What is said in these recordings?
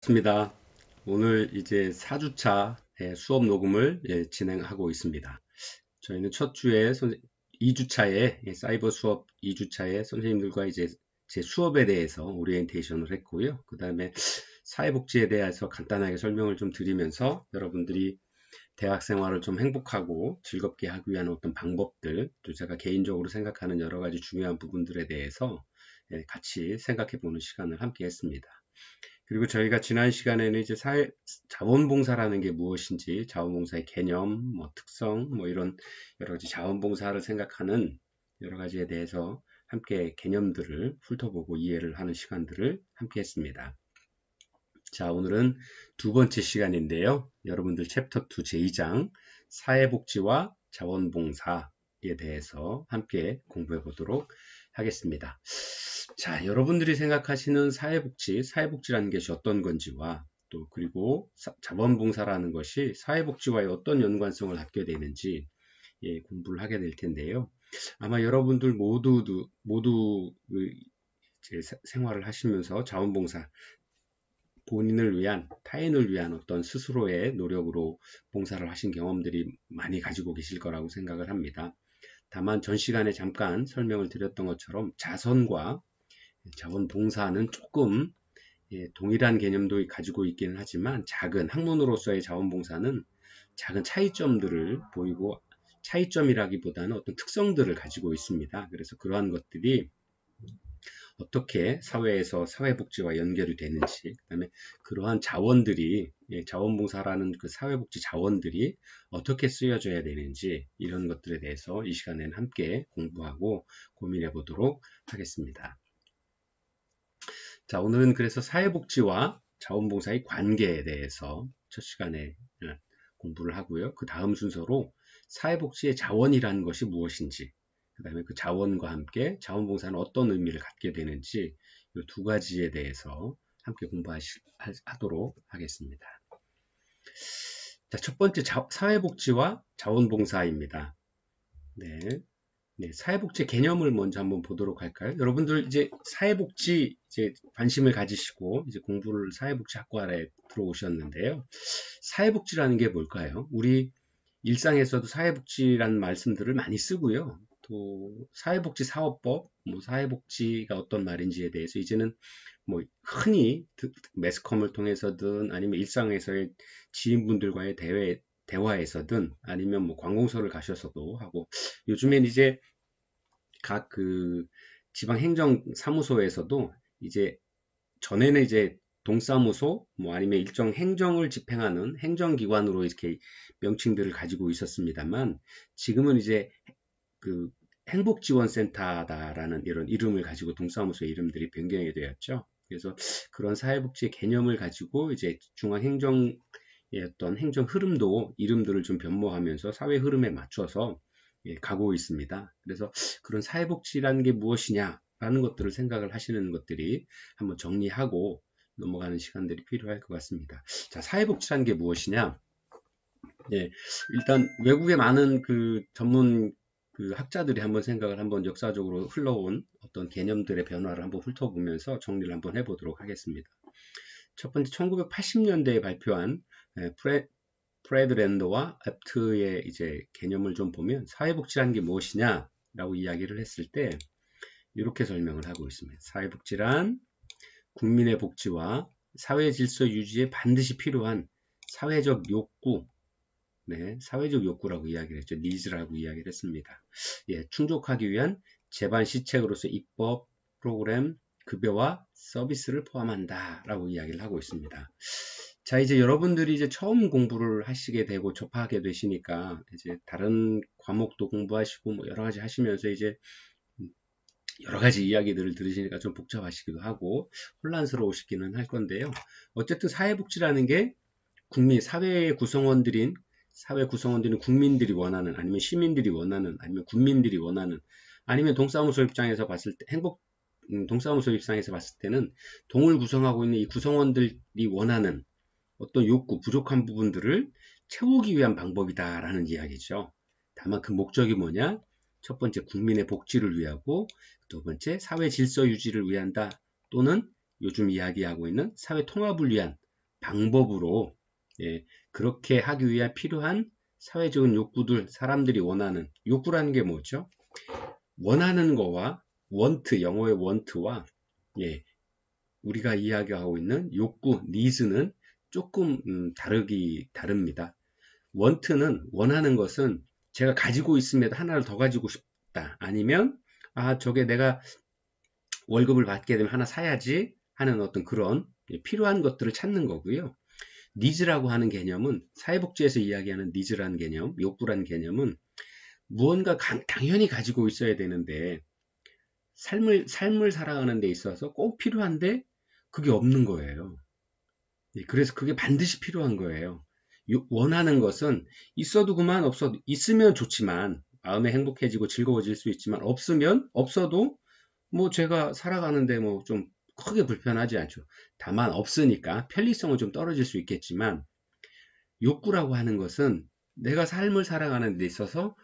반갑습니다. 오늘 이제 4주차 수업 녹음을 진행하고 있습니다. 저희는 첫 주에 2주차에 사이버 수업 2주차에 선생님들과 이제 제 수업에 대해서 오리엔테이션을 했고요. 그 다음에 사회복지에 대해서 간단하게 설명을 좀 드리면서 여러분들이 대학 생활을 좀 행복하고 즐겁게 하기 위한 어떤 방법들, 또 제가 개인적으로 생각하는 여러 가지 중요한 부분들에 대해서 같이 생각해 보는 시간을 함께 했습니다. 그리고 저희가 지난 시간에는 이제 자원봉사라는 게 무엇인지, 자원봉사의 개념, 특성, 이런 여러 가지 자원봉사를 생각하는 여러 가지에 대해서 함께 개념들을 훑어보고 이해를 하는 시간들을 함께 했습니다. 자, 오늘은 두 번째 시간인데요. 여러분들 챕터 2 제2장 사회복지와 자원봉사에 대해서 함께 공부해 보도록 하겠습니다. 자, 여러분들이 생각하시는 사회복지라는 것이 어떤 건지와 또 그리고 자원봉사라는 것이 사회복지와의 어떤 연관성을 갖게 되는지 공부를 하게 될 텐데요. 아마 여러분들 모두 생활을 하시면서 자원봉사, 본인을 위한, 타인을 위한 어떤 스스로의 노력으로 봉사를 하신 경험들이 많이 가지고 계실 거라고 생각을 합니다. 다만 전 시간에 잠깐 설명을 드렸던 것처럼 자선과 자원봉사는 조금 동일한 개념도 가지고 있기는 하지만 작은 학문으로서의 자원봉사는 작은 차이점들을 보이고 차이점이라기보다는 어떤 특성들을 가지고 있습니다. 그래서 그러한 것들이 어떻게 사회에서 사회복지와 연결이 되는지, 그 다음에 그러한 자원들이, 자원봉사라는 그 사회복지 자원들이 어떻게 쓰여져야 되는지, 이런 것들에 대해서 이 시간에는 함께 공부하고 고민해 보도록 하겠습니다. 자, 오늘은 그래서 사회복지와 자원봉사의 관계에 대해서 첫 시간에 공부를 하고요. 그 다음 순서로 사회복지의 자원이라는 것이 무엇인지, 그 다음에 그 자원과 함께 자원봉사는 어떤 의미를 갖게 되는지 이 두 가지에 대해서 함께 공부하도록 하겠습니다. 자, 첫 번째 사회복지와 자원봉사입니다. 네, 사회복지 개념을 먼저 한번 보도록 할까요? 여러분들 이제 사회복지 관심을 가지시고 이제 공부를 사회복지학과에 들어오셨는데요. 사회복지라는 게 뭘까요? 우리 일상에서도 사회복지라는 말씀들을 많이 쓰고요. 또 사회복지 사업법, 사회복지가 어떤 말인지에 대해서 이제는 흔히 매스컴을 통해서든 아니면 일상에서의 지인분들과의 대화에서든 아니면 관공서를 가셔서도 하고, 요즘엔 이제 각 지방행정사무소에서도 이제 전에는 이제 동사무소 아니면 일정 행정을 집행하는 행정기관으로 이렇게 명칭들을 가지고 있었습니다만, 지금은 이제 행복지원센터다라는 이런 이름을 가지고 동사무소의 이름들이 변경이 되었죠. 그래서 그런 사회복지 개념을 가지고 이제 중앙행정의 어떤 행정 흐름도 이름들을 좀 변모하면서 사회 흐름에 맞춰서 가고 있습니다. 그래서 그런 사회복지라는 게 무엇이냐라는 것들을 생각을 하시는 것들이 한번 정리하고 넘어가는 시간들이 필요할 것 같습니다. 자, 사회복지라는 게 무엇이냐? 일단 외국의 많은 전문 학자들이 한번 생각을 역사적으로 흘러온 어떤 개념들의 변화를 한번 훑어보면서 정리를 한번 해보도록 하겠습니다. 첫 번째 1980년대에 발표한 프레드 랜더와 애프트의 이제 개념을 좀 보면 사회복지라는 게 무엇이냐라고 이야기를 했을 때 이렇게 설명을 하고 있습니다. 사회복지란 국민의 복지와 사회 질서 유지에 반드시 필요한 사회적 욕구, 사회적 욕구라고 이야기를 했죠. 니즈라고 이야기를 했습니다. 충족하기 위한 제반 시책으로서 입법, 프로그램, 급여와 서비스를 포함한다 라고 이야기를 하고 있습니다. 자, 이제 여러분들이 이제 처음 공부를 하시게 되고 접하게 되시니까 이제 다른 과목도 공부하시고 여러 가지 하시면서 이제 여러 가지 이야기들을 들으시니까 좀 복잡하시기도 하고 혼란스러우시기는 할 건데요. 어쨌든 사회복지라는 게 사회 구성원들인 국민들이 원하는, 아니면 시민들이 원하는, 아니면 국민들이 원하는, 아니면 동사무소 입장에서 봤을 때 동사무소 입장에서 봤을 때는 동을 구성하고 있는 이 구성원들이 원하는 어떤 욕구, 부족한 부분들을 채우기 위한 방법이다라는 이야기죠. 다만 그 목적이 뭐냐? 첫 번째 국민의 복지를 위하고, 두 번째 사회 질서 유지를 위한다, 또는 요즘 이야기하고 있는 사회 통합을 위한 방법으로 그렇게 하기 위해 필요한 사회적인 욕구들, 사람들이 원하는 욕구라는 게 뭐죠? 원하는 거와 want, 영어의 want와 우리가 이야기하고 있는 욕구, needs는 조금 다릅니다. want는 원하는 것은 제가 가지고 있음에도 하나를 더 가지고 싶다. 아니면 저게 내가 월급을 받게 되면 하나 사야지 하는 어떤 그런 필요한 것들을 찾는 거고요. 니즈라고 하는 개념은 사회복지에서 이야기하는 니즈라는 개념, 욕구라는 개념은 무언가 당연히 가지고 있어야 되는데 삶을 살아가는 데 있어서 꼭 필요한데 그게 없는 거예요. 그래서 그게 반드시 필요한 거예요. 원하는 것은 있어도 그만 없어도 있으면 좋지만 마음에 행복해지고 즐거워질 수 있지만 없어도 뭐 제가 살아가는데 뭐 좀 크게 불편하지 않죠. 다만 없으니까 편리성은 좀 떨어질 수 있겠지만 욕구라고 하는 것은 내가 삶을 살아가는 데 있어서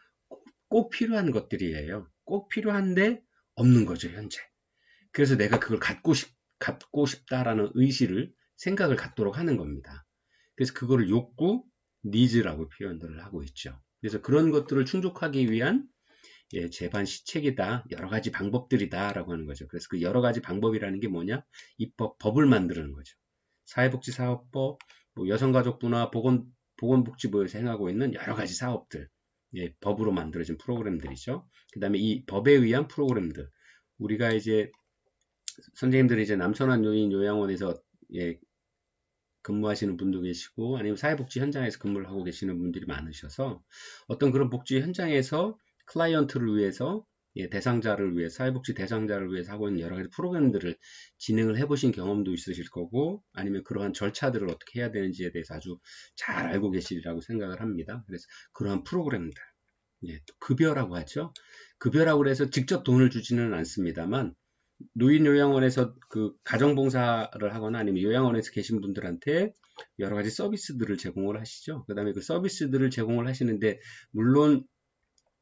꼭 필요한 것들이에요. 꼭 필요한데 없는 거죠, 현재. 그래서 내가 그걸 갖고 싶다라는 생각을 갖도록 하는 겁니다. 그래서 그거를 욕구, 니즈라고 표현들을 하고 있죠. 그래서 그런 것들을 충족하기 위한 제반 시책이다, 여러 가지 방법들이다라고 하는 거죠. 그래서 그 여러 가지 방법이라는 게 뭐냐? 법을 만드는 거죠. 사회복지사업법, 뭐 여성가족부나 보건복지부에서 행하고 있는 여러 가지 사업들, 법으로 만들어진 프로그램들이죠. 그 다음에 이 법에 의한 프로그램들, 우리가 이제 선생님들이 이제 남천안 요인 요양원에서 근무하시는 분도 계시고 아니면 사회복지 현장에서 근무를 하고 계시는 분들이 많으셔서 어떤 그런 복지 현장에서 클라이언트를 위해서 대상자를 위해 사회복지 대상자를 위해서 하고 있는 여러 가지 프로그램들을 진행을 해보신 경험도 있으실 거고 아니면 그러한 절차들을 어떻게 해야 되는지에 대해서 아주 잘 알고 계시리라고 생각을 합니다. 그래서 그러한 프로그램들, 급여라고 하죠. 급여라고 해서 직접 돈을 주지는 않습니다만 노인요양원에서 그 가정봉사를 하거나 아니면 요양원에서 계신 분들한테 여러 가지 서비스들을 제공을 하시죠. 그 다음에 그 서비스들을 제공을 하시는데 물론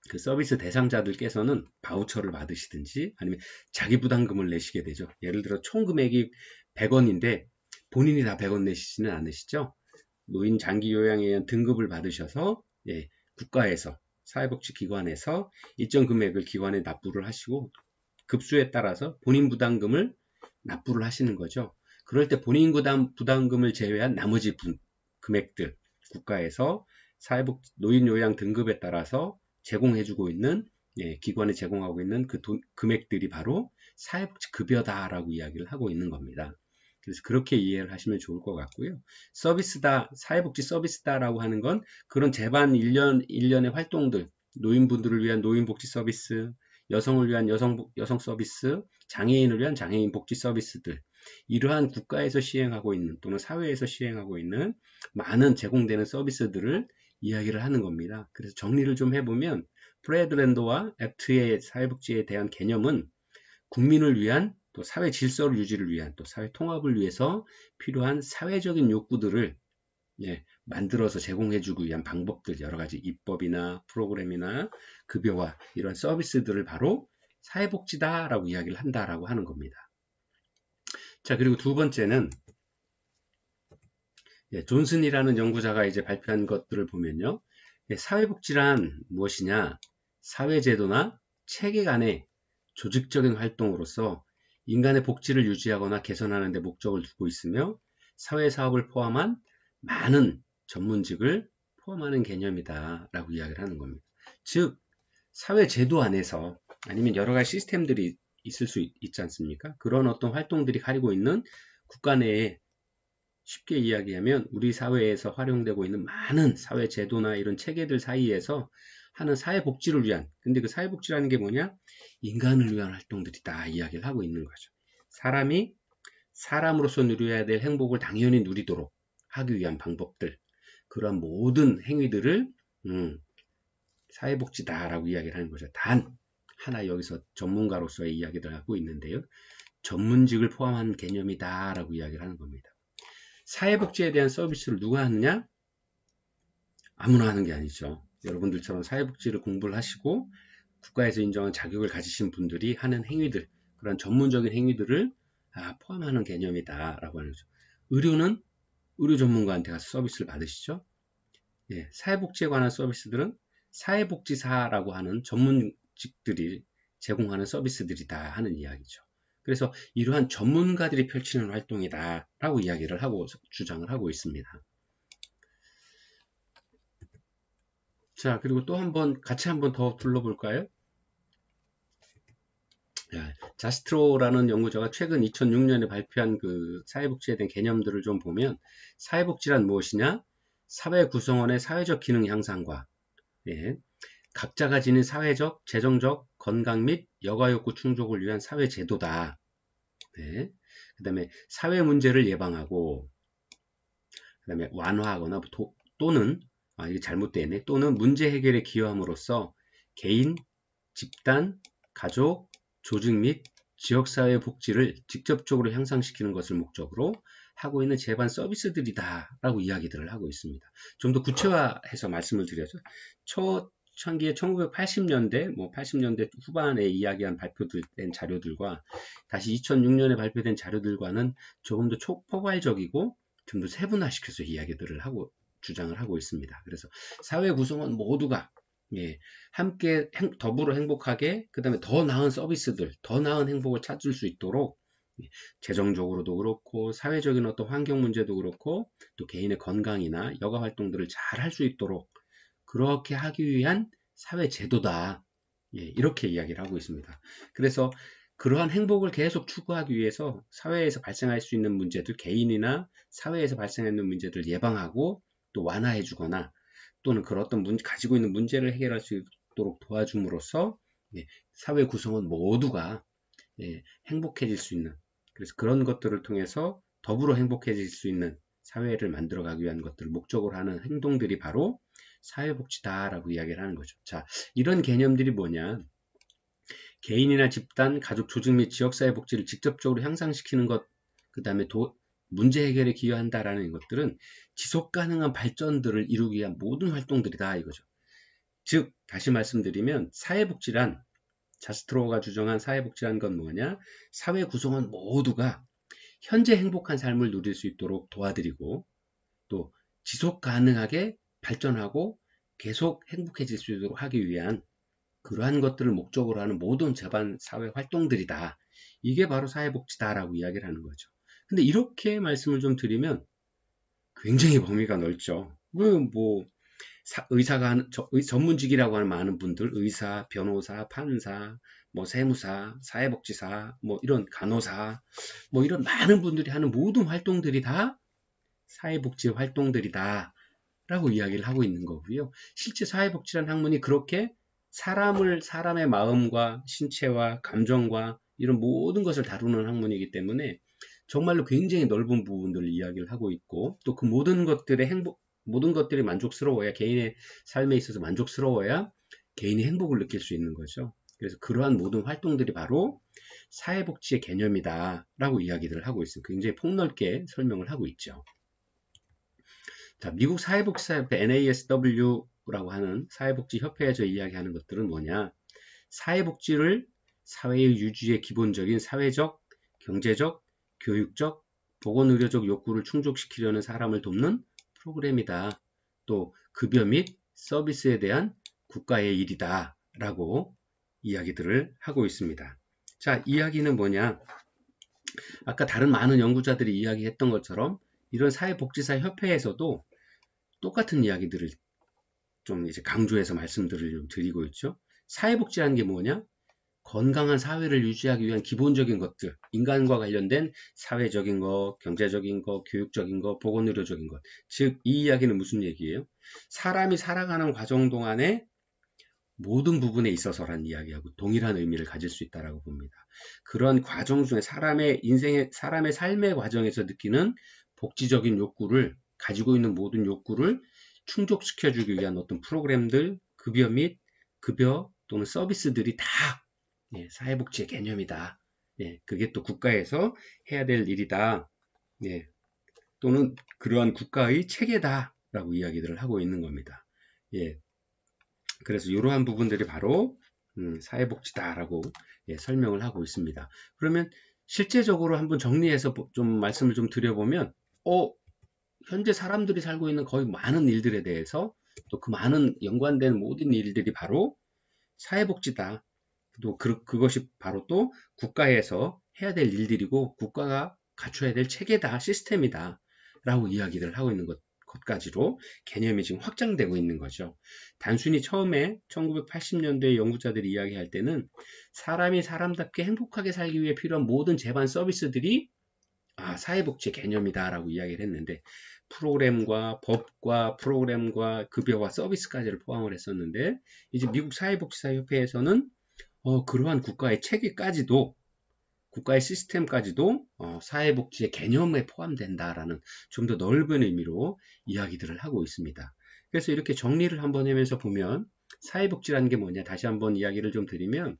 그 서비스 대상자들께서는 바우처를 받으시든지 아니면 자기 부담금을 내시게 되죠. 예를 들어 총 금액이 100원인데 본인이 다 100원 내시지는 않으시죠. 노인 장기 요양에 의한 등급을 받으셔서 국가에서 사회복지기관에서 일정 금액을 기관에 납부를 하시고 급수에 따라서 본인 부담금을 납부를 하시는 거죠. 그럴 때 본인 부담금을 제외한 나머지 금액들 국가에서 노인요양 등급에 따라서 제공해주고 있는 기관에 제공하고 있는 그 금액들이 바로 사회복지급여다라고 이야기를 하고 있는 겁니다. 그래서 그렇게 이해를 하시면 좋을 것 같고요. 서비스다, 사회복지 서비스다라고 하는 건 그런 제반 일련의 활동들, 노인분들을 위한 노인복지 서비스, 여성을 위한 여성 서비스, 장애인을 위한 장애인 복지 서비스들, 이러한 국가에서 시행하고 있는 또는 사회에서 시행하고 있는 많은 제공되는 서비스들을 이야기를 하는 겁니다. 그래서 정리를 좀 해보면 프레드랜더와 애프트의 사회복지에 대한 개념은 국민을 위한 또 사회 질서를 유지를 위한 또 사회 통합을 위해서 필요한 사회적인 욕구들을 만들어서 제공해주기 위한 방법들 여러 가지 입법이나 프로그램이나 급여와 이런 서비스들을 바로 사회복지다라고 이야기를 한다라고 하는 겁니다. 자, 그리고 두 번째는 존슨이라는 연구자가 이제 발표한 것들을 보면요. 사회복지란 무엇이냐? 사회제도나 체계 간의 조직적인 활동으로서 인간의 복지를 유지하거나 개선하는 데 목적을 두고 있으며 사회사업을 포함한 많은 전문직을 포함하는 개념이다 라고 이야기를 하는 겁니다. 즉 사회제도 안에서 아니면 여러 가지 시스템들이 있을 수 있지 않습니까? 그런 어떤 활동들이 가지고 있는 국가 내에 쉽게 이야기하면 우리 사회에서 활용되고 있는 많은 사회제도나 이런 체계들 사이에서 하는 사회복지를 위한, 근데 그 사회복지라는 게 뭐냐? 인간을 위한 활동들이다 이야기를 하고 있는 거죠. 사람이 사람으로서 누려야 될 행복을 당연히 누리도록 하기 위한 방법들, 그런 모든 행위들을 사회복지다라고 이야기를 하는 거죠. 단 하나 여기서 전문가로서의 이야기를 하고 있는데요. 전문직을 포함한 개념이다라고 이야기를 하는 겁니다. 사회복지에 대한 서비스를 누가 하느냐? 아무나 하는 게 아니죠. 여러분들처럼 사회복지를 공부를 하시고 국가에서 인정한 자격을 가지신 분들이 하는 행위들, 그런 전문적인 행위들을 포함하는 개념이다라고 하는 거죠. 의료는 의료 전문가한테 가서 서비스를 받으시죠. 예, 사회복지에 관한 서비스들은 사회복지사라고 하는 전문직들이 제공하는 서비스들이다 하는 이야기죠. 그래서 이러한 전문가들이 펼치는 활동이다 라고 이야기를 하고 주장을 하고 있습니다. 자, 그리고 또 같이 한번 더 둘러볼까요? 자스트로라는 연구자가 최근 2006년에 발표한 그 사회복지에 대한 개념들을 좀 보면, 사회복지란 무엇이냐? 사회 구성원의 사회적 기능 향상과, 예, 각자가 지닌 사회적, 재정적, 건강 및 여가욕구 충족을 위한 사회제도다. 네. 그 다음에 사회 문제를 예방하고, 그 다음에 완화하거나 또는, 이게 잘못되어 있네. 또는 문제 해결에 기여함으로써 개인, 집단, 가족, 조직 및 지역사회 복지를 직접적으로 향상시키는 것을 목적으로 하고 있는 제반 서비스들이다 라고 이야기들을 하고 있습니다. 좀 더 구체화해서 말씀을 드려서 초창기에 1980년대, 80년대 후반에 이야기한 발표된 자료들과 다시 2006년에 발표된 자료들과는 조금 더 포괄적이고 좀 더 세분화시켜서 이야기들을 하고 주장을 하고 있습니다. 그래서 사회 구성원 모두가 함께 더불어 행복하게, 그 다음에 더 나은 서비스들, 더 나은 행복을 찾을 수 있도록 재정적으로도 그렇고 사회적인 어떤 환경 문제도 그렇고 또 개인의 건강이나 여가 활동들을 잘 할 수 있도록 그렇게 하기 위한 사회 제도다. 이렇게 이야기를 하고 있습니다. 그래서 그러한 행복을 계속 추구하기 위해서 사회에서 발생할 수 있는 문제들, 개인이나 사회에서 발생하는 문제들을 예방하고 또 완화해 주거나 또는 그런 어떤 가지고 있는 문제를 해결할 수 있도록 도와줌으로써 사회 구성원 모두가 행복해질 수 있는, 그래서 그런 것들을 통해서 더불어 행복해질 수 있는 사회를 만들어가기 위한 것들을 목적으로 하는 행동들이 바로 사회복지다라고 이야기를 하는 거죠. 자, 이런 개념들이 뭐냐? 개인이나 집단, 가족, 조직 및 지역사회 복지를 직접적으로 향상시키는 것, 그 다음에 문제 해결에 기여한다라는 것들은 지속 가능한 발전들을 이루기 위한 모든 활동들이다 이거죠. 즉, 다시 말씀드리면 사회복지란, 자스트로가 주장한 사회복지란 건 뭐냐? 사회 구성원 모두가 현재 행복한 삶을 누릴 수 있도록 도와드리고 또 지속 가능하게 발전하고 계속 행복해질 수 있도록 하기 위한 그러한 것들을 목적으로 하는 모든 제반 사회 활동들이다. 이게 바로 사회복지다라고 이야기를 하는 거죠. 근데 이렇게 말씀을 좀 드리면 굉장히 범위가 넓죠. 의사가 하는, 전문직이라고 하는 많은 분들, 의사, 변호사, 판사, 세무사, 사회복지사, 이런 간호사, 이런 많은 분들이 하는 모든 활동들이 다 사회복지 활동들이다 라고 이야기를 하고 있는 거고요. 실제 사회복지라는 학문이 그렇게 사람의 마음과 신체와 감정과 이런 모든 것을 다루는 학문이기 때문에 정말로 굉장히 넓은 부분들을 이야기를 하고 있고 또 그 모든 것들이 만족스러워야, 개인의 삶에 있어서 만족스러워야 개인이 행복을 느낄 수 있는 거죠. 그래서 그러한 모든 활동들이 바로 사회복지의 개념이다 라고 이야기를 하고 있습니다. 굉장히 폭넓게 설명을 하고 있죠. 자, 미국 사회복지사협회 NASW라고 하는 사회복지협회에서 이야기하는 것들은 뭐냐? 사회복지를 사회의 유지의 기본적인 사회적, 경제적, 교육적, 보건의료적 욕구를 충족시키려는 사람을 돕는 프로그램이다. 또 급여 및 서비스에 대한 국가의 일이다 라고 이야기들을 하고 있습니다. 자, 이야기는 뭐냐? 아까 다른 많은 연구자들이 이야기했던 것처럼 이런 사회복지사 협회에서도 똑같은 이야기들을 좀 이제 강조해서 말씀들을 좀 드리고 있죠. 사회복지라는 게 뭐냐? 건강한 사회를 유지하기 위한 기본적인 것들, 인간과 관련된 사회적인 것, 경제적인 것, 교육적인 것, 보건의료적인 것. 즉, 이 이야기는 무슨 얘기예요? 사람이 살아가는 과정 동안에 모든 부분에 있어서라는 이야기하고 동일한 의미를 가질 수 있다고 봅니다. 그런 과정 중에 사람의 삶의 과정에서 느끼는 복지적인 욕구를, 가지고 있는 모든 욕구를 충족시켜주기 위한 어떤 프로그램들, 급여 또는 서비스들이 다 사회복지의 개념이다. 그게 또 국가에서 해야 될 일이다. 또는 그러한 국가의 체계다라고 이야기들을 하고 있는 겁니다. 그래서 이러한 부분들이 바로 사회복지다라고 설명을 하고 있습니다. 그러면 실제적으로 한번 정리해서 좀 말씀을 좀 드려보면 현재 사람들이 살고 있는 거의 많은 일들에 대해서 또 그 많은 연관된 모든 일들이 바로 사회복지다. 또 그것이 바로 또 국가에서 해야 될 일들이고 국가가 갖춰야 될 체계다, 시스템이다 라고 이야기를 하고 있는 것까지로 개념이 지금 확장되고 있는 거죠. 단순히 처음에 1980년대 연구자들이 이야기할 때는 사람이 사람답게 행복하게 살기 위해 필요한 모든 제반 서비스들이 사회복지 개념이다 라고 이야기를 했는데, 프로그램과 법과 프로그램과 급여와 서비스까지를 포함을 했었는데, 이제 미국 사회복지사협회에서는 그러한 국가의 체계까지도, 국가의 시스템까지도 사회복지의 개념에 포함된다라는 좀 더 넓은 의미로 이야기들을 하고 있습니다. 그래서 이렇게 정리를 한번 하면서 보면 사회복지라는 게 뭐냐, 다시 한번 이야기를 좀 드리면,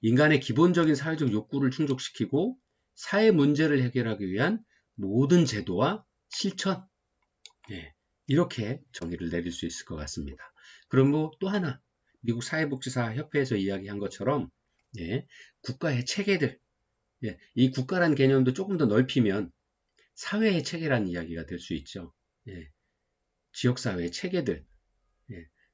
인간의 기본적인 사회적 욕구를 충족시키고 사회 문제를 해결하기 위한 모든 제도와 실천, 이렇게 정의를 내릴 수 있을 것 같습니다. 그럼 뭐 또 하나, 미국 사회복지사 협회에서 이야기한 것처럼 국가의 체계들, 이 국가란 개념도 조금 더 넓히면 사회의 체계라는 이야기가 될 수 있죠. 지역사회의 체계들.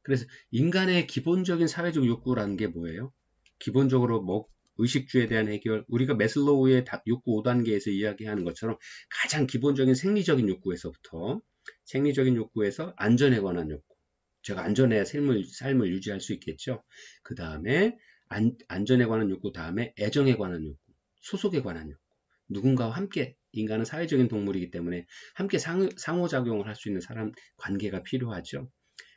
그래서 인간의 기본적인 사회적 욕구라는 게 뭐예요? 기본적으로 뭐 의식주에 대한 해결, 우리가 매슬로우의 욕구 5단계에서 이야기하는 것처럼 가장 기본적인 생리적인 욕구에서부터, 생리적인 욕구에서 안전에 관한 욕구, 제가 안전해야 삶을 유지할 수 있겠죠. 그 다음에 안전에 관한 욕구, 다음에 애정에 관한 욕구, 소속에 관한 욕구, 누군가와 함께, 인간은 사회적인 동물이기 때문에 함께 상호작용을 할 수 있는 사람 관계가 필요하죠.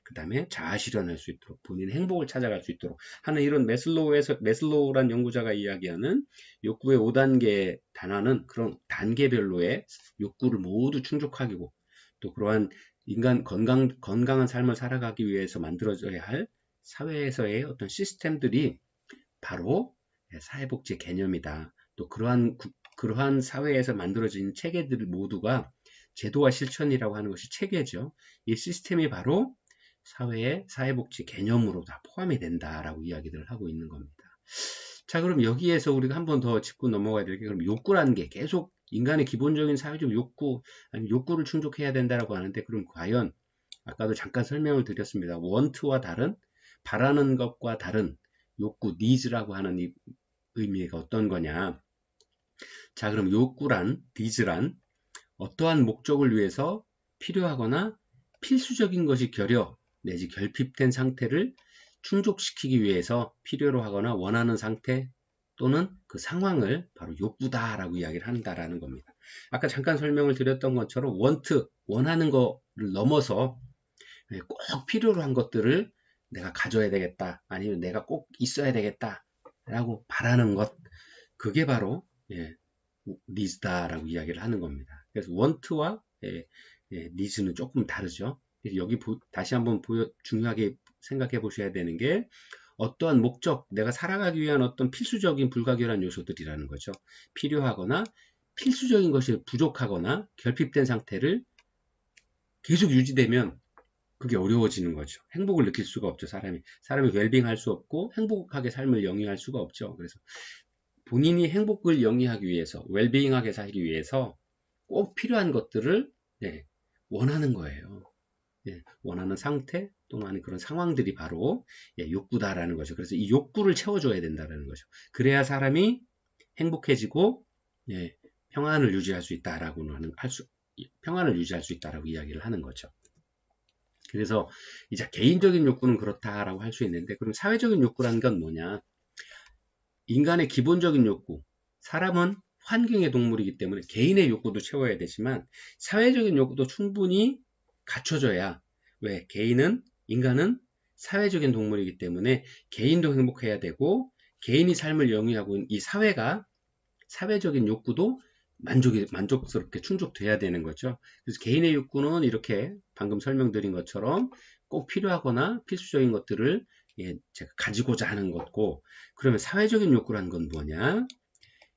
그 다음에 자아실현할 수 있도록, 본인의 행복을 찾아갈 수 있도록 하는, 이런 매슬로우란 연구자가 이야기하는 욕구의 5단계 단화는 그런 단계별로의 욕구를 모두 충족하고, 또 그러한 인간 건강한 삶을 살아가기 위해서 만들어져야 할 사회에서의 어떤 시스템들이 바로 사회복지 개념이다. 또 그러한 사회에서 만들어진 체계들 모두가 제도와 실천이라고 하는 것이 체계죠. 이 시스템이 바로 사회의 사회복지 개념으로 다 포함이 된다라고 이야기를 하고 있는 겁니다. 자, 그럼 여기에서 우리가 한 번 더 짚고 넘어가야 될 게, 그럼 욕구라는 게 계속 인간의 기본적인 사회적 욕구, 아니면 욕구를 충족해야 된다라고 하는데, 그럼 과연 아까도 잠깐 설명을 드렸습니다. 원트와 다른, 바라는 것과 다른 욕구, 니즈라고 하는 이 의미가 어떤 거냐. 자, 그럼 욕구란, 니즈란 어떠한 목적을 위해서 필요하거나 필수적인 것이 내지 결핍된 상태를 충족시키기 위해서 필요로 하거나 원하는 상태 또는 그 상황을 바로 욕구다라고 이야기를 한다라는 겁니다. 아까 잠깐 설명을 드렸던 것처럼 원하는 거를 넘어서 꼭 필요로 한 것들을 내가 가져야 되겠다, 아니면 내가 꼭 있어야 되겠다 라고 바라는 것, 그게 바로 니즈다라고 이야기를 하는 겁니다. 그래서 원트와 니즈는 조금 다르죠. 여기 다시 한번 중요하게 생각해 보셔야 되는 게, 어떠한 목적, 내가 살아가기 위한 어떤 필수적인 불가결한 요소들이라는 거죠. 필요하거나 필수적인 것이 부족하거나 결핍된 상태를 계속 유지되면 그게 어려워지는 거죠. 행복을 느낄 수가 없죠. 사람이 웰빙할 수 없고 행복하게 삶을 영위할 수가 없죠. 그래서 본인이 행복을 영위하기 위해서, 웰빙하게 살기 위해서 꼭 필요한 것들을 원하는 거예요. 원하는 상태 또는 그런 상황들이 바로 욕구다라는 거죠. 그래서 이 욕구를 채워줘야 된다는 거죠. 그래야 사람이 행복해지고 평안을 유지할 수 있다라고 이야기를 하는 거죠. 그래서 이제 개인적인 욕구는 그렇다라고 할 수 있는데, 그럼 사회적인 욕구라는 건 뭐냐? 인간의 기본적인 욕구, 사람은 환경의 동물이기 때문에 개인의 욕구도 채워야 되지만 사회적인 욕구도 충분히 갖춰져야, 왜? 인간은 사회적인 동물이기 때문에 개인도 행복해야 되고, 개인이 삶을 영위하고 있는 이 사회가, 사회적인 욕구도 만족스럽게 충족돼야 되는 거죠. 그래서 개인의 욕구는 이렇게 방금 설명드린 것처럼 꼭 필요하거나 필수적인 것들을 제가 가지고자 하는 것고, 그러면 사회적인 욕구라는 건 뭐냐?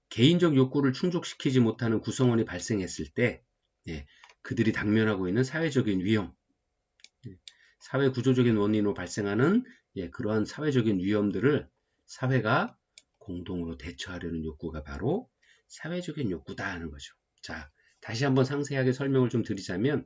개인적 욕구를 충족시키지 못하는 구성원이 발생했을 때 그들이 당면하고 있는 사회적인 위험, 사회 구조적인 원인으로 발생하는 그러한 사회적인 위험들을 사회가 공동으로 대처하려는 욕구가 바로 사회적인 욕구다 하는 거죠. 자, 다시 한번 상세하게 설명을 좀 드리자면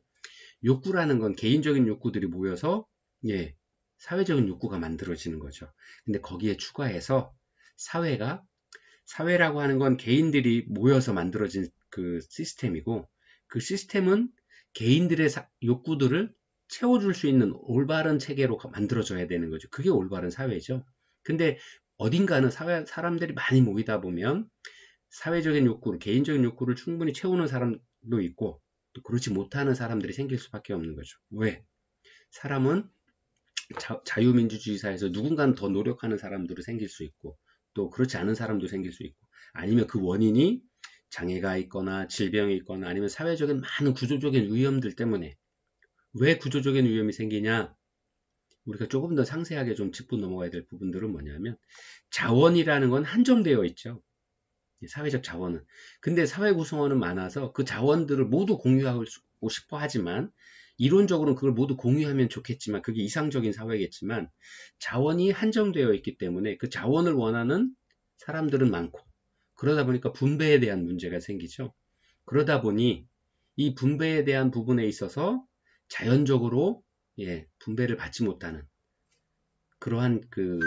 욕구라는 건 개인적인 욕구들이 모여서 예, 사회적인 욕구가 만들어지는 거죠. 근데 거기에 추가해서 사회라고 하는 건 개인들이 모여서 만들어진 그 시스템이고 그 시스템은 개인들의 욕구들을 채워줄 수 있는 올바른 체계로 만들어져야 되는 거죠. 그게 올바른 사회죠. 근데 어딘가는 사람들이 많이 모이다 보면 사회적인 욕구를, 개인적인 욕구를 충분히 채우는 사람도 있고 또 그렇지 못하는 사람들이 생길 수밖에 없는 거죠. 왜? 사람은 자유민주주의 사회에서 누군가는 더 노력하는 사람들이 생길 수 있고 또 그렇지 않은 사람도 생길 수 있고 아니면 그 원인이 장애가 있거나 질병이 있거나 아니면 사회적인 많은 구조적인 위험들 때문에 왜 구조적인 위험이 생기냐? 우리가 조금 더 상세하게 좀 짚고 넘어가야 될 부분들은 뭐냐면 자원이라는 건 한정되어 있죠. 사회적 자원은. 근데 사회 구성원은 많아서 그 자원들을 모두 공유하고 싶어 하지만 이론적으로는 그걸 모두 공유하면 좋겠지만 그게 이상적인 사회겠지만 자원이 한정되어 있기 때문에 그 자원을 원하는 사람들은 많고 그러다 보니까 분배에 대한 문제가 생기죠. 그러다 보니 이 분배에 대한 부분에 있어서 자연적으로 분배를 받지 못하는 그러한 그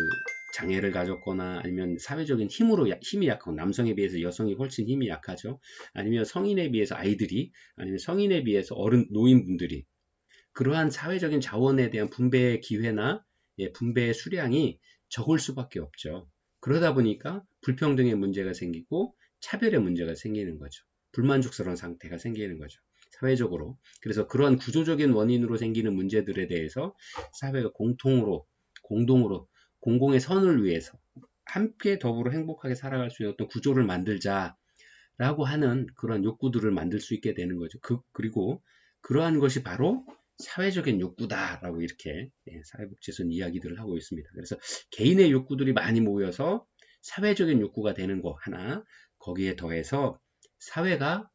장애를 가졌거나 아니면 사회적인 힘이 약하고 남성에 비해서 여성이 훨씬 힘이 약하죠. 아니면 성인에 비해서 아이들이 아니면 성인에 비해서 노인분들이 그러한 사회적인 자원에 대한 분배의 기회나 분배의 수량이 적을 수밖에 없죠. 그러다 보니까 불평등의 문제가 생기고 차별의 문제가 생기는 거죠. 불만족스러운 상태가 생기는 거죠. 사회적으로. 그래서 그러한 구조적인 원인으로 생기는 문제들에 대해서 사회가 공동으로 공공의 선을 위해서 함께 더불어 행복하게 살아갈 수 있는 어떤 구조를 만들자라고 하는 그런 욕구들을 만들 수 있게 되는 거죠. 그리고 그러한 것이 바로 사회적인 욕구다라고 이렇게 사회복지에서는 이야기들을 하고 있습니다. 그래서 개인의 욕구들이 많이 모여서 사회적인 욕구가 되는 거 하나, 거기에 더해서 사회가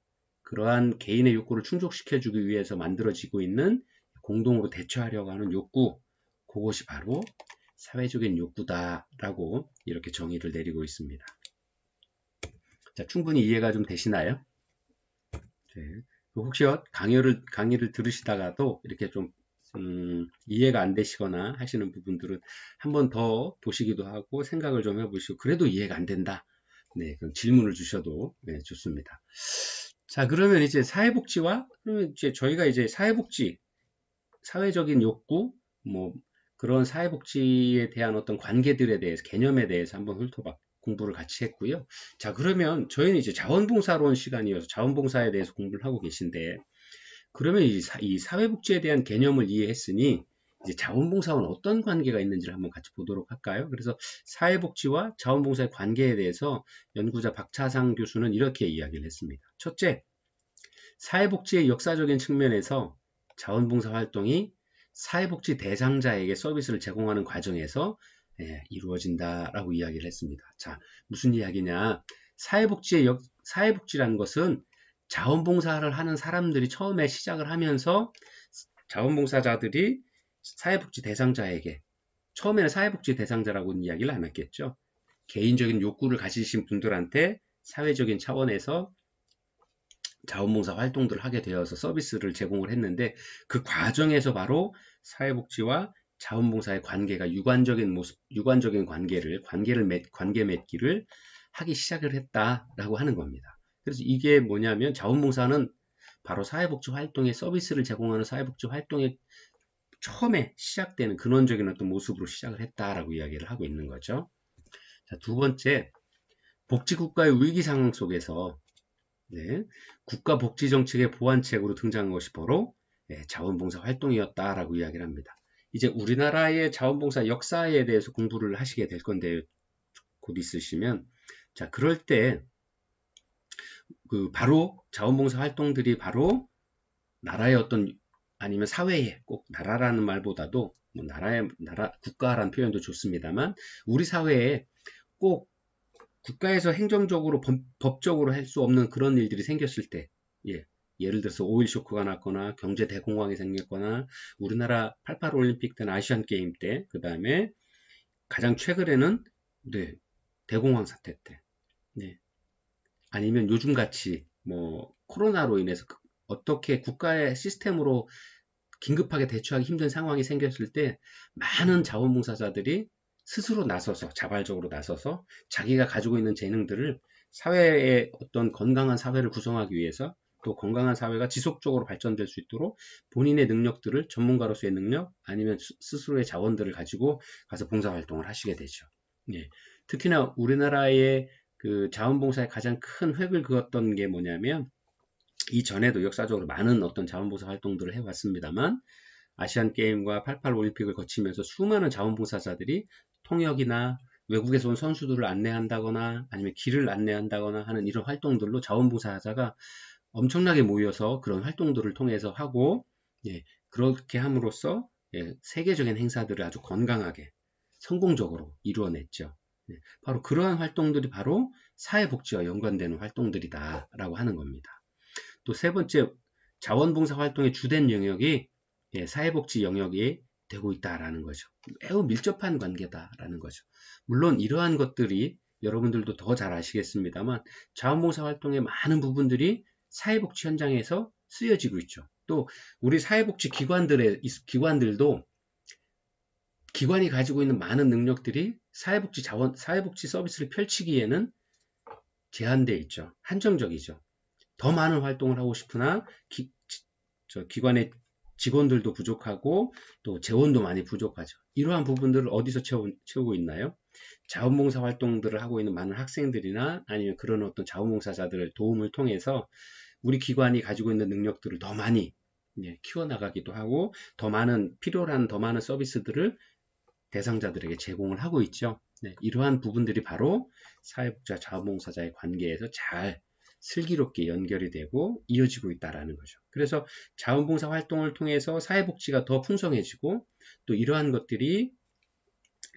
그러한 개인의 욕구를 충족시켜주기 위해서 만들어지고 있는 공동으로 대처하려고 하는 욕구, 그것이 바로 사회적인 욕구다라고 이렇게 정의를 내리고 있습니다. 자, 충분히 이해가 좀 되시나요? 네. 혹시 강의를 들으시다가도 이렇게 좀 이해가 안 되시거나 하시는 부분들은 한 번 더 보시기도 하고 생각을 좀 해보시고 그래도 이해가 안 된다. 네, 그럼 질문을 주셔도 좋습니다. 자, 그러면 이제 그러면 이제 저희가 이제 사회적인 욕구, 뭐 그런 사회복지에 대한 어떤 관계들에 대해서 개념에 대해서 한번 공부를 같이 했고요. 자, 그러면 저희는 이제 자원봉사론 시간이어서 자원봉사에 대해서 공부를 하고 계신데 그러면 이 사회복지에 대한 개념을 이해했으니 이제 자원봉사와는 어떤 관계가 있는지를 한번 같이 보도록 할까요? 그래서 사회복지와 자원봉사의 관계에 대해서 연구자 박차상 교수는 이렇게 이야기를 했습니다. 첫째, 사회복지의 역사적인 측면에서 자원봉사 활동이 사회복지 대상자에게 서비스를 제공하는 과정에서 이루어진다라고 이야기를 했습니다. 자, 무슨 이야기냐? 사회복지라는 것은 자원봉사를 하는 사람들이 처음에 시작을 하면서 자원봉사자들이 사회복지 대상자에게 처음에는 사회복지 대상자라고는 이야기를 안 했겠죠. 개인적인 욕구를 가지신 분들한테 사회적인 차원에서 자원봉사 활동들을 하게 되어서 서비스를 제공을 했는데 그 과정에서 바로 사회복지와 자원봉사의 관계가 유관적인 관계 맺기를 하기 시작을 했다라고 하는 겁니다. 그래서 이게 뭐냐면 자원봉사는 바로 사회복지 활동의 서비스를 제공하는 사회복지 활동의 처음에 시작되는 근원적인 어떤 모습으로 시작을 했다라고 이야기를 하고 있는 거죠. 자, 두 번째, 복지국가의 위기 상황 속에서 국가 복지 정책의 보완책으로 등장한 것이 바로 자원봉사 활동이었다라고 이야기를 합니다. 이제 우리나라의 자원봉사 역사에 대해서 공부를 하시게 될 건데 곧 있으시면 자 그럴 때 바로 자원봉사 활동들이 바로 나라의 어떤 아니면 사회에 꼭 나라라는 말보다도 뭐 국가라는 표현도 좋습니다만 우리 사회에 꼭 국가에서 행정적으로 법적으로 할 수 없는 그런 일들이 생겼을 때 예를 들어서 오일 쇼크가 났거나 경제 대공황이 생겼거나 우리나라 88 올림픽 때나 아시안 게임 때 그 다음에 가장 최근에는 대공황 사태 때 아니면 요즘같이 뭐 코로나로 인해서 어떻게 국가의 시스템으로 긴급하게 대처하기 힘든 상황이 생겼을 때 많은 자원봉사자들이 스스로 나서서 자발적으로 나서서 자기가 가지고 있는 재능들을 사회의 어떤 건강한 사회를 구성하기 위해서 또 건강한 사회가 지속적으로 발전될 수 있도록 본인의 능력들을 전문가로서의 능력 아니면 스스로의 자원들을 가지고 가서 봉사활동을 하시게 되죠. 예. 특히나 우리나라의 그 자원봉사의 가장 큰 획을 그었던 게 뭐냐면 이전에도 역사적으로 많은 어떤 자원봉사 활동들을 해왔습니다만 아시안 게임과 88 올림픽을 거치면서 수많은 자원봉사자들이 통역이나 외국에서 온 선수들을 안내한다거나 아니면 길을 안내한다거나 하는 이런 활동들로 자원봉사자가 엄청나게 모여서 그런 활동들을 통해서 하고 예, 그렇게 함으로써 예, 세계적인 행사들을 아주 건강하게 성공적으로 이루어냈죠. 예, 바로 그러한 활동들이 바로 사회복지와 연관되는 활동들이다라고 하는 겁니다. 또 세 번째, 자원봉사 활동의 주된 영역이 예, 사회복지 영역이 되고 있다라는 거죠. 매우 밀접한 관계다라는 거죠. 물론 이러한 것들이 여러분들도 더 잘 아시겠습니다만 자원봉사 활동의 많은 부분들이 사회복지 현장에서 쓰여지고 있죠. 또 우리 사회복지 기관들도 기관이 가지고 있는 많은 능력들이 사회복지 서비스를 펼치기에는 제한되어 있죠. 한정적이죠. 더 많은 활동을 하고 싶으나 기관의 직원들도 부족하고 또 재원도 많이 부족하죠. 이러한 부분들을 어디서 채우고 있나요? 자원봉사 활동들을 하고 있는 많은 학생들이나 아니면 그런 어떤 자원봉사자들의 도움을 통해서 우리 기관이 가지고 있는 능력들을 더 많이 키워나가기도 하고 필요한 더 많은 서비스들을 대상자들에게 제공을 하고 있죠. 네, 이러한 부분들이 바로 사회복지와 자원봉사자의 관계에서 잘 슬기롭게 연결이 되고 이어지고 있다는 거죠. 그래서 자원봉사 활동을 통해서 사회복지가 더 풍성해지고 또 이러한 것들이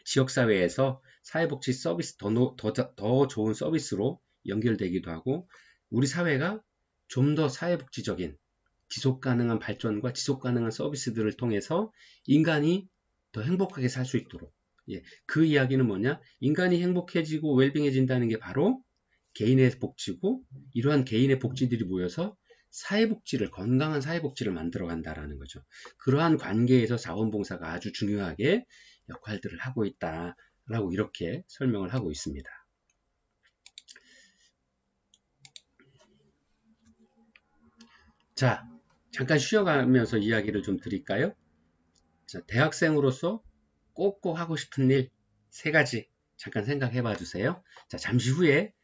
지역사회에서 사회복지 서비스 더 좋은 서비스로 연결되기도 하고 우리 사회가 좀 더 사회복지적인 지속가능한 발전과 지속가능한 서비스들을 통해서 인간이 더 행복하게 살 수 있도록 그 이야기는 뭐냐? 인간이 행복해지고 웰빙해진다는 게 바로 개인의 복지고 이러한 개인의 복지들이 모여서 건강한 사회복지를 만들어 간다라는 거죠. 그러한 관계에서 자원봉사가 아주 중요하게 역할들을 하고 있다라고 이렇게 설명을 하고 있습니다. 자, 잠깐 쉬어가면서 이야기를 좀 드릴까요? 자, 대학생으로서 꼭꼭 하고 싶은 일 3가지 잠깐 생각해 봐 주세요. 자, 잠시 후에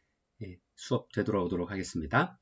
수업 되돌아오도록 하겠습니다.